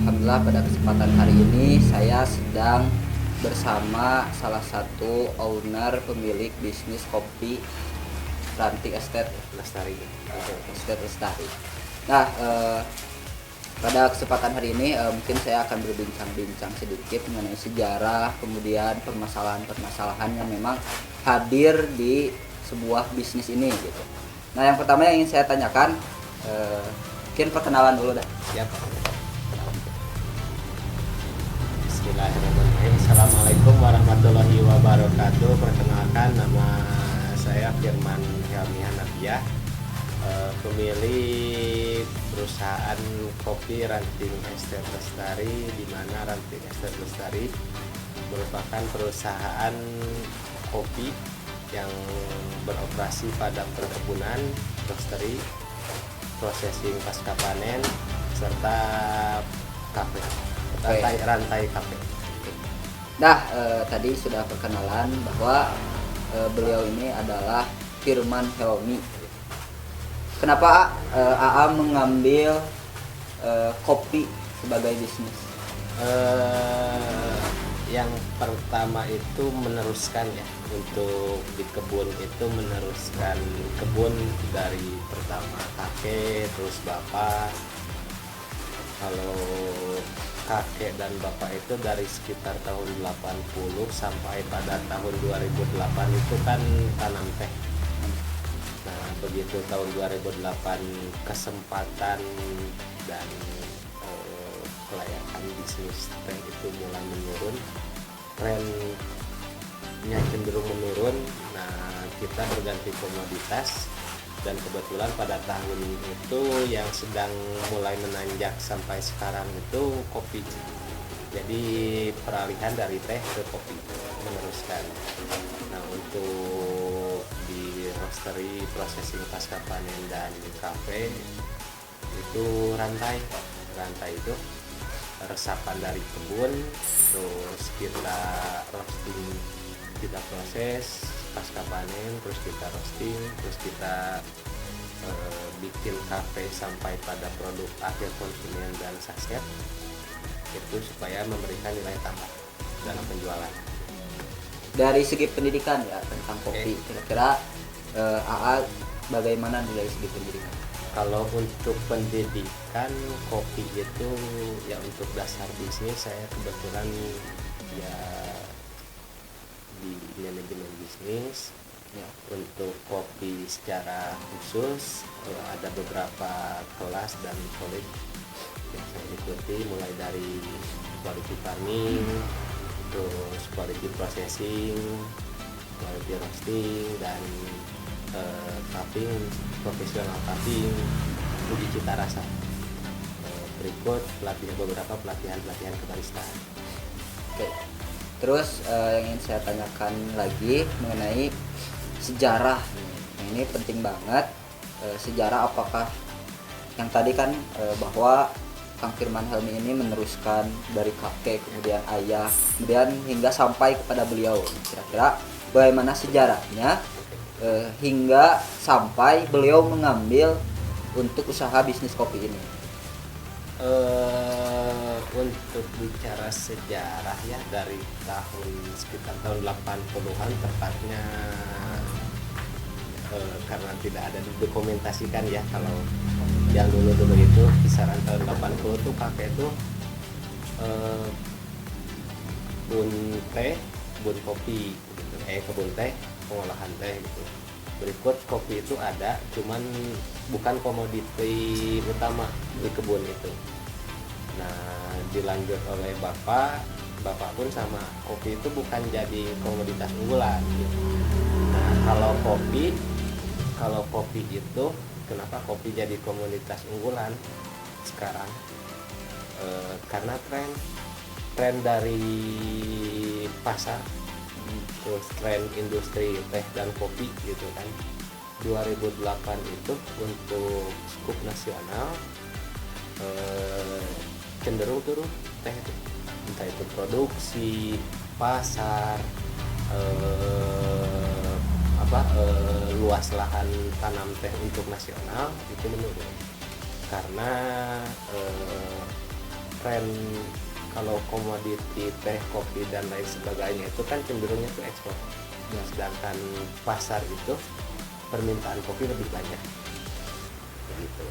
Alhamdulillah pada kesempatan hari ini saya sedang bersama salah satu owner pemilik bisnis kopi Ranting Estate Lestari. Estate Lestari. Nah, pada kesempatan hari ini mungkin saya akan berbincang-bincang sedikit mengenai sejarah, kemudian permasalahan-permasalahan yang memang hadir di sebuah bisnis ini gitu. Nah, yang pertama yang ingin saya tanyakan, mungkin perkenalan dulu dah. Siap. Bismillahirrahmanirrahim. Assalamualaikum warahmatullahi wabarakatuh. Perkenalkan, nama saya Firman Helmi Hanafiah, pemilik perusahaan kopi Ranting Estate Lestari, di mana Ranting Estate Lestari merupakan perusahaan kopi yang beroperasi pada perkebunan, roastery, processing pasca panen, serta kafe, rantai kafe. Nah, tadi sudah perkenalan bahwa beliau ini adalah Firman Helmi. Kenapa AA mengambil kopi sebagai bisnis? Yang pertama itu meneruskan ya, untuk di kebun itu meneruskan kebun dari pertama kakek terus bapak. Kalau kakek dan bapak itu dari sekitar tahun 80 sampai pada tahun 2008 itu kan tanam teh. Nah, begitu tahun 2008 kesempatan dan kelayakan bisnis teh itu mulai menurun, trennya cenderung menurun. Nah, kita berganti komoditas, dan kebetulan pada tahun itu yang sedang mulai menanjak sampai sekarang itu kopi. Jadi peralihan dari teh ke kopi meneruskan. Nah, untuk di roastery, processing pasca panen, dan kafe itu rantai itu resapan dari kebun, terus kita roasting, kita proses pasca panen, terus kita roasting, terus kita bikin kafe sampai pada produk akhir konsumen dan saset, itu supaya memberikan nilai tambah dalam penjualan. Dari segi pendidikan ya tentang kopi, kira-kira AA bagaimana dari segi pendidikan? Kalau untuk pendidikan kopi itu ya, untuk dasar bisnis saya kebetulan ya di manajemen bisnis ya. Untuk kopi secara khusus ada beberapa kelas dan college yang saya ikuti, mulai dari quality farming, terus quality processing, quality roasting, dan cupping, profesional cupping, uji cita rasa. Berikut beberapa pelatihan kebaristaan. Oke. Terus yang ingin saya tanyakan lagi mengenai sejarah. Nah, ini penting banget. Sejarah apakah yang tadi kan bahwa Kang Firman Helmi ini meneruskan dari kakek, kemudian ayah, kemudian hingga sampai kepada beliau. Kira-kira bagaimana sejarahnya hingga sampai beliau mengambil untuk usaha bisnis kopi ini? Untuk bicara sejarah ya, dari sekitar tahun 80-an tepatnya, karena tidak ada didokumentasikan ya. Kalau yang dulu itu kisaran tahun 80 tuh kakek tuh kebun kopi gitu. Kebun teh, pengolahan teh gitu. Berikut kopi itu ada, cuman bukan komoditi utama di kebun itu. Nah, dilanjut oleh bapak pun sama, kopi itu bukan jadi komoditas unggulan gitu. Nah, kalau kopi itu kenapa kopi jadi komoditas unggulan sekarang? Karena tren dari pasar, terus tren industri teh dan kopi gitu kan. 2008 itu untuk skup nasional cenderung turun teh itu, entah itu produksi, pasar, luas lahan tanam teh untuk nasional itu menurun karena tren kalau komoditi teh, kopi dan lain sebagainya itu kan cenderungnya tuh ekspor. Sedangkan pasar itu permintaan kopi lebih banyak. Begitu.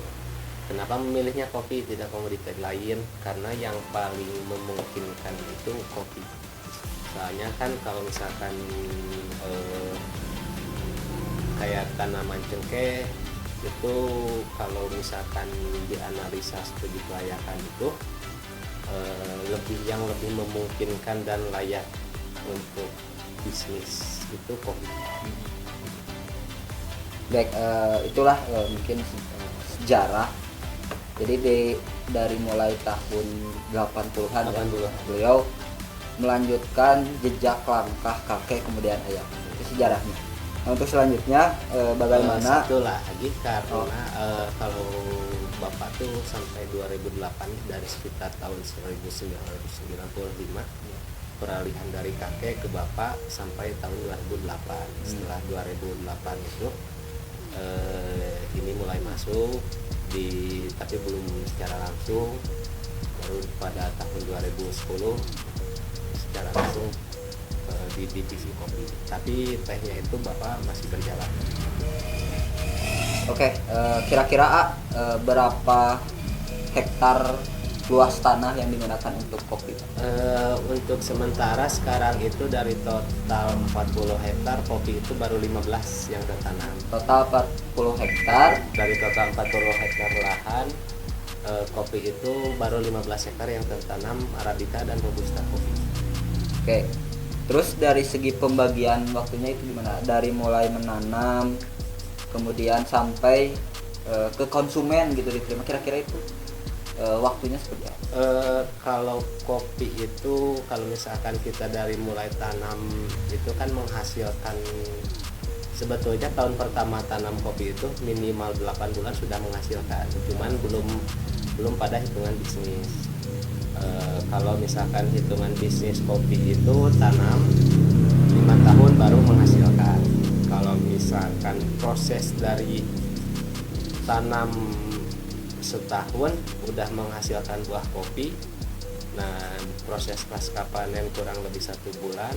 Kenapa memilihnya kopi tidak komoditi lain? Karena yang paling memungkinkan itu kopi. Soalnya kan kalau misalkan kayak tanaman cengkeh itu kalau misalkan dianalisa studi kelayakan itu lebih memungkinkan dan layak untuk bisnis itu kopi. Baik, itulah mungkin sejarah. Jadi dari mulai tahun 80-an ya, beliau melanjutkan jejak langkah kakek kemudian ayah. Itu sejarahnya. Nah, untuk selanjutnya bagaimana? Satu lagi karena kalau Bapak tuh sampai 2008 dari sekitar tahun 1995 peralihan dari kakek ke Bapak sampai tahun 2008. Setelah 2008 itu ini mulai masuk tapi belum secara langsung, baru pada tahun 2010 secara langsung di divisi kopi, tapi tehnya itu Bapak masih berjalan. Oke, kira-kira berapa hektar luas tanah yang digunakan untuk kopi? Untuk sementara sekarang itu dari total 40 hektar, kopi itu baru 15 yang tertanam. Total 40 hektar. Dari total 40 hektar lahan, kopi itu baru 15 hektar yang tertanam Arabica dan Robusta kopi. Oke. Terus dari segi pembagian waktunya itu gimana? Dari mulai menanam kemudian sampai ke konsumen gitu diterima, kira-kira itu waktunya seperti apa? Kalau kopi itu kalau misalkan kita dari mulai tanam itu kan menghasilkan, sebetulnya tahun pertama tanam kopi itu minimal 8 bulan sudah menghasilkan, cuman belum pada hitungan bisnis. Kalau misalkan hitungan bisnis kopi itu tanam 5 tahun baru menghasilkan. Kalau misalkan proses dari tanam setahun udah menghasilkan buah kopi, nah proses pasca panen kurang lebih 1 bulan,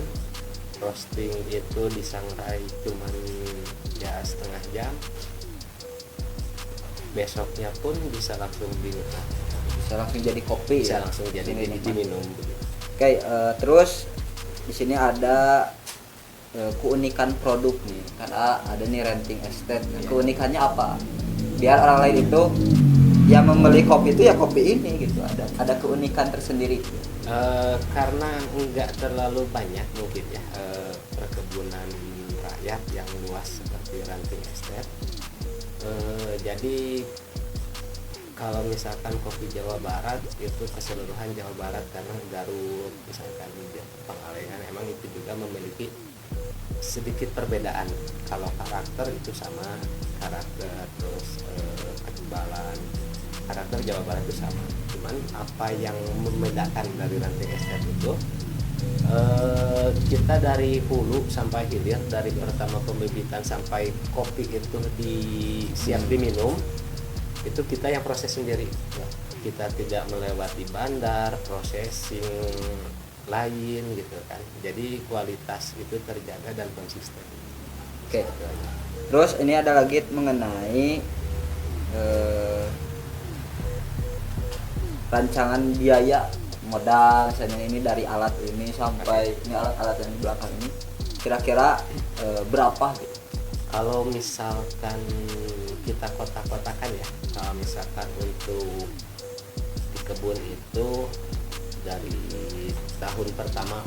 roasting itu disangrai cuman ya setengah jam, besoknya pun bisa langsung dinikmati. Bisa langsung jadi kopi, bisa ya? langsung jadi diminum. Oke, terus di sini ada keunikan produk nih, karena ada nih renting estate. Nah, keunikannya apa? Biar orang lain itu yang membeli kopi itu ya kopi ini gitu. Ada keunikan tersendiri. Karena enggak terlalu banyak mungkin ya perkebunan rakyat yang luas seperti renting estate. Jadi kalau misalkan kopi Jawa Barat itu keseluruhan Jawa Barat, karena Garut misalkan Pangalengan emang itu juga memiliki sedikit perbedaan. Kalau karakter itu sama, karakter terus ketebalan karakter Jawa Barat itu sama. Cuman apa yang membedakan dari ranting estate itu kita dari hulu sampai hilir, dari pertama pembibitan sampai kopi itu siap diminum, itu kita yang proses sendiri. Kita tidak melewati bandar, processing lain gitu kan. Jadi kualitas itu terjaga dan konsisten. Oke. Terus ini ada lagi mengenai rancangan biaya modal, misalnya ini dari alat ini sampai ini alat-alat yang di belakang ini kira-kira berapa gitu? Kalau misalkan kita kotak-kotakan ya, kalau misalkan untuk di kebun itu dari tahun pertama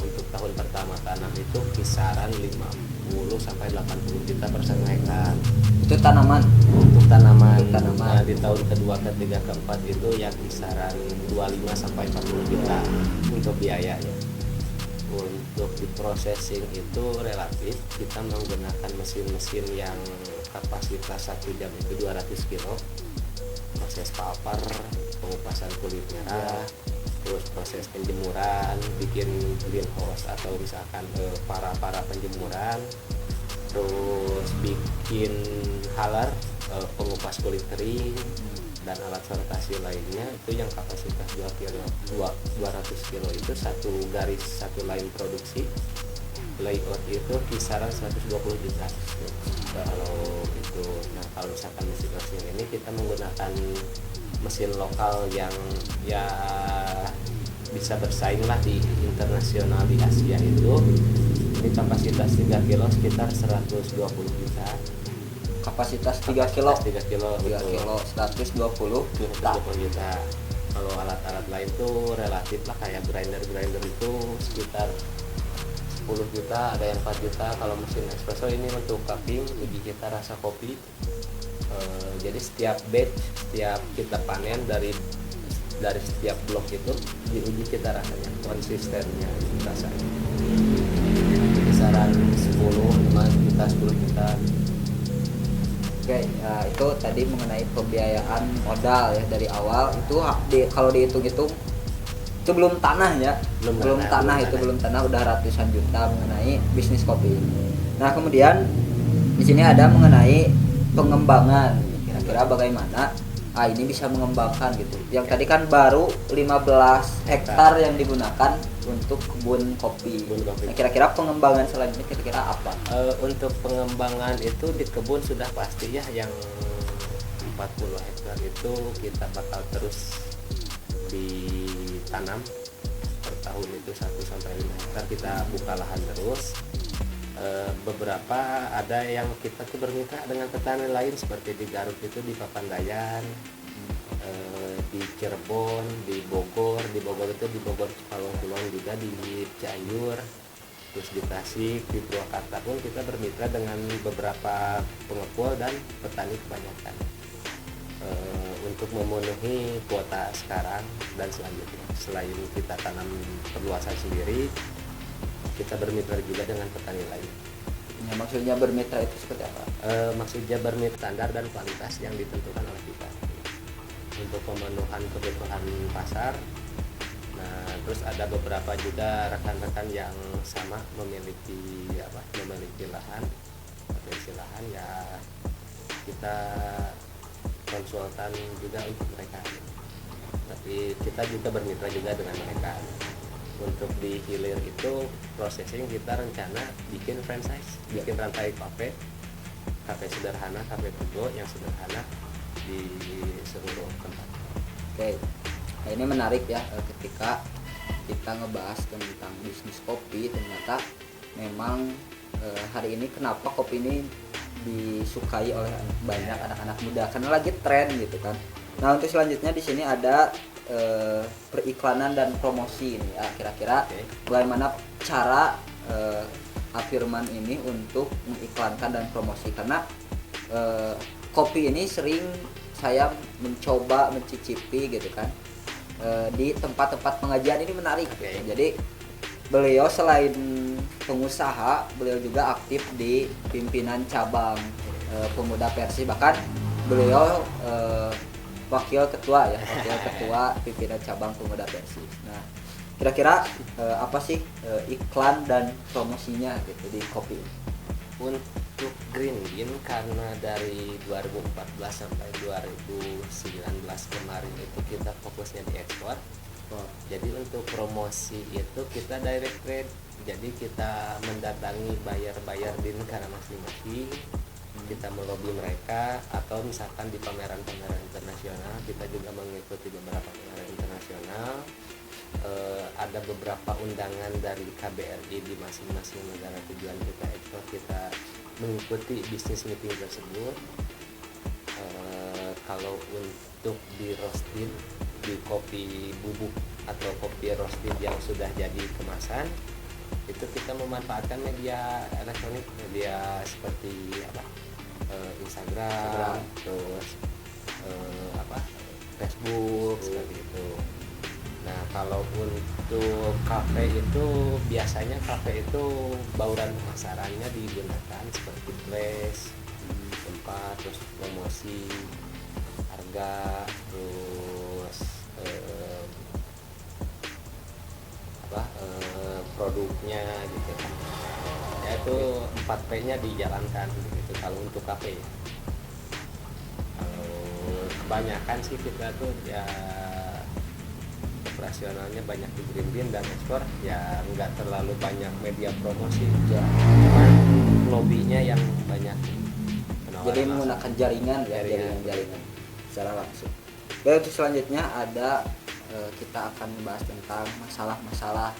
tanam itu kisaran 50 sampai 80 juta per 1 hektar. Itu tanaman. Untuk tanaman. Nah, di tahun kedua, ketiga, keempat itu yang kisaran 25 sampai 40 juta untuk biayanya. Untuk di processing itu relatif kita menggunakan mesin-mesin yang kapasitas 1 jam itu 200 kilo. Proses paper, pengupasan kulit merah, terus proses penjemuran, bikin greenhouse atau misalkan para penjemuran, terus bikin haler, pengupas kulit kering, dan alat sortasi lainnya itu yang kapasitas 200 kilo itu satu garis, satu line produksi. Layout itu kisaran 120 juta kalau itu. Nah kalau misalkan mesin ini kita menggunakan mesin lokal yang ya bisa bersaing lah di internasional di Asia itu. Ini kapasitas 3 kilo sekitar 120 juta. Kapasitas 3 kilo 3 kilo 3 betul. kilo 120 juta. 120 juta. Kalau alat-alat lain tuh relatif lah, kayak grinder itu sekitar 10 juta, ada yang 4 juta. Kalau mesin espresso ini untuk cupping, lebih kita rasa kopi. Jadi setiap batch, setiap kita panen dari setiap blok itu diuji kita rasanya, konsistennya rasanya. Kisaran 10, 5 juta, 10 juta. Oke, ya, itu tadi mengenai pembiayaan modal ya dari awal itu kalau dihitung-hitung itu belum tanah ya, belum tanah udah ratusan juta mengenai bisnis kopi ini. Nah kemudian di sini ada mengenai pengembangan, kira-kira bagaimana ini bisa mengembangkan gitu. Yang tadi kan baru 15 hektar yang digunakan untuk kebun kopi. Nah, kira-kira pengembangan selanjutnya kira-kira apa? Untuk pengembangan itu di kebun sudah pasti ya, yang 40 hektar itu kita bakal terus ditanam per tahun itu 1-5 hektar kita buka lahan terus. Beberapa ada yang kita tuh bermitra dengan petani lain seperti di Garut itu, di Papandayan, di Cirebon, di Bogor itu di Bogor Cikalong juga, di Cianjur, terus di Tasik, di Purwakarta pun kita bermitra dengan beberapa pengepul dan petani kebanyakan untuk memenuhi kuota sekarang dan selanjutnya. Selain kita tanam perluasan sendiri, kita bermitra juga dengan petani lain. Ya, maksudnya bermitra itu seperti apa? Maksudnya bermitra standar dan kualitas yang ditentukan oleh kita untuk pemenuhan kebutuhan pasar. Nah, terus ada beberapa juga rekan-rekan yang sama memiliki lahan, potensi lahan, ya kita konsultan juga untuk mereka. Tapi kita juga bermitra juga dengan mereka. Untuk di hilir itu prosesnya kita rencana bikin franchise, bikin rantai kafe sederhana, kafe to go yang sederhana di seluruh tempat. Oke, nah, ini menarik ya ketika kita ngebahas tentang bisnis kopi. Ternyata memang hari ini kenapa kopi ini disukai oleh banyak anak-anak muda, karena lagi tren gitu kan. Nah untuk selanjutnya di sini ada periklanan dan promosi ini ya, kira-kira bagaimana cara Afirman ini untuk mengiklankan dan promosi, karena kopi ini sering saya mencoba mencicipi gitu kan di tempat-tempat pengajian. Ini menarik. Jadi beliau selain pengusaha, beliau juga aktif di pimpinan cabang pemuda Persi, bahkan beliau wakil ketua pimpinan cabang pemuda Persi. Nah kira-kira apa sih iklan dan promosinya gitu di kopi? Untuk Green Bean, karena dari 2014 sampai 2019 kemarin itu kita fokusnya di ekspor. Jadi untuk promosi itu kita direct trade, jadi kita mendatangi buyer di negara masing-masing, kita melobi mereka, atau misalkan di pameran-pameran internasional kita juga mengikuti beberapa pameran internasional. Ada beberapa undangan dari KBRI di masing-masing negara tujuan kita ekspor, kita mengikuti bisnis meeting tersebut. Kalau untuk di roasting, di kopi bubuk atau kopi roasting yang sudah jadi kemasan, itu kita memanfaatkan media elektronik, media seperti Instagram, terus Facebook, seperti itu. Nah kalau untuk kafe itu biasanya bauran pemasarannya digunakan seperti flash, tempat, terus promosi, harga, terus produknya gitu kan. Ya itu 4P-nya dijalankan gitu kalau untuk kafe. Kalau kebanyakan sih kita tuh ya operasionalnya banyak di green bean dan ekspor, ya nggak terlalu banyak media promosi Ya. cuman lobbynya yang banyak, penawaran Jadi langsung. menggunakan jaringan ya, Jaringan. jaringan secara langsung. Dan untuk selanjutnya ada kita akan membahas tentang masalah-masalah.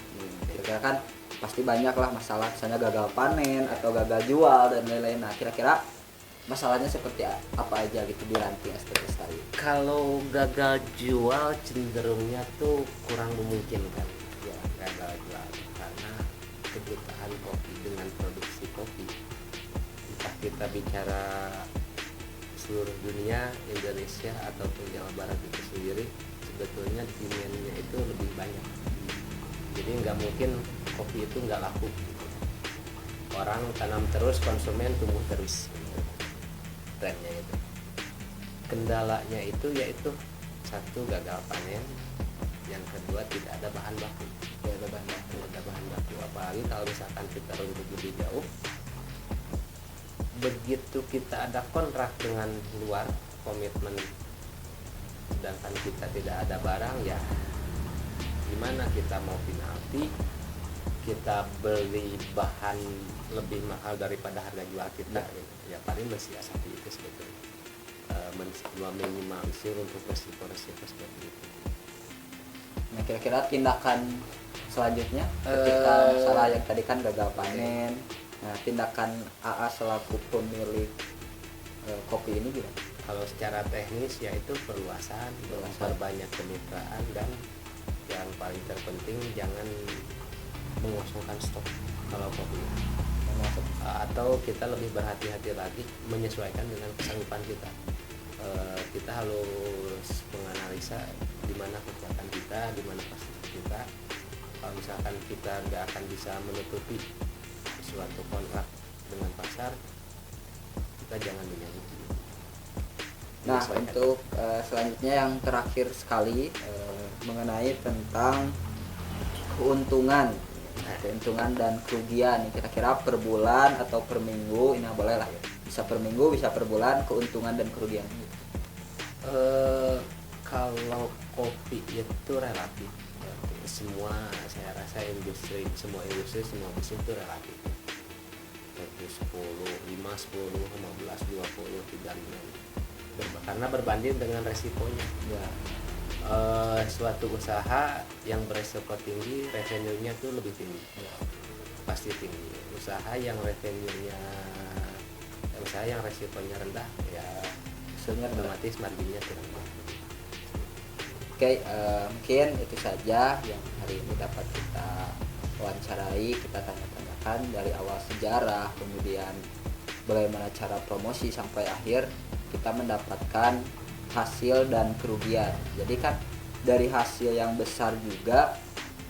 Kira-kira kan pasti banyak lah masalah, misalnya gagal panen atau gagal jual dan lain-lain. Nah, kira-kira masalahnya seperti apa aja gitu di ranting Ester Lestari? Kalau gagal jual cenderungnya tuh kurang memungkinkan ya, gagal jual karena kebutuhan kopi dengan produksi kopi, entah kita bicara seluruh dunia, Indonesia ataupun Jawa Barat itu sendiri, sebetulnya demand-nya itu lebih banyak. Jadi nggak mungkin kopi itu nggak laku gitu. Orang tanam terus, konsumen tumbuh terus, trennya itu. Kendalanya itu yaitu satu, gagal panen, yang kedua tidak ada bahan baku. Tidak ada bahan baku, apalagi kalau misalkan kita runtut lebih jauh, begitu kita ada kontrak dengan luar, komitmen, sedangkan kita tidak ada barang, ya gimana kita mau penalti, kita beli bahan lebih mahal daripada harga jual kita, ya paling mensiasati itu sebetulnya, meminimalisir untuk resiko-resiko seperti itu. Nah, kira-kira tindakan selanjutnya ketika masalah yang tadi kan gagal panen. Nah, tindakan AA selaku pemilik kopi ini gimana? Kalau secara teknis yaitu perluasan, memperbanyak kemitraan, dan yang paling terpenting jangan mengosongkan stok kalau kopi. Atau kita lebih berhati-hati lagi menyesuaikan dengan kesanggupan kita. Kita harus menganalisa di mana kekuatan kita, di mana posisi kita. Kalau misalkan kita nggak akan bisa menutupi suatu kontrak dengan pasar, kita jangan menyanggupi. Nah, untuk selanjutnya yang terakhir sekali mengenai tentang keuntungan dan kerugian. Kira-kira per bulan atau per minggu, ini boleh lah, bisa per minggu, bisa per bulan, keuntungan dan kerugian. Kalau kopi itu relatif, semua saya rasa semua industri semua bisnis itu relatif. 10, 5, 10, 15, 20, 36, karena berbanding dengan resikonya ya. Suatu usaha yang beresiko tinggi, revenue-nya tuh lebih tinggi ya, pasti tinggi. Usaha yang resikonya rendah ya, otomatis marginnya rendah. Oke, mungkin itu saja yang hari ini dapat kita wawancarai, kita tanya-tanyakan dari awal sejarah, kemudian bagaimana cara promosi sampai akhir kita mendapatkan hasil dan kerugian. Jadi kan dari hasil yang besar juga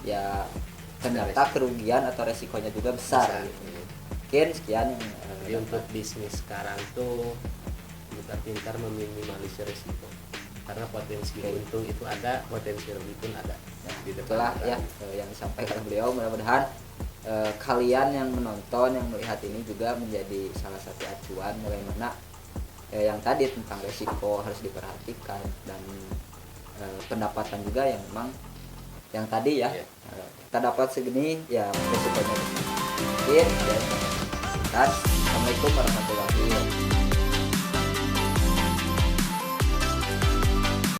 ya ternyata kerugian atau resikonya juga besar. Gitu. Mungkin sekian yang jadi untuk bisnis sekarang tuh kita pintar meminimalisir resiko, karena potensi untung itu ada, potensi rugi pun ada. Itulah ya yang disampaikan beliau. Mudah-mudahan kalian yang menonton, yang melihat ini juga menjadi salah satu acuan bagaimana yang tadi tentang resiko harus diperhatikan, dan pendapatan juga yang memang yang tadi ya kita dapat segini ya resikonya mungkin ya. Assalamualaikum warahmatullahi wabarakatuh.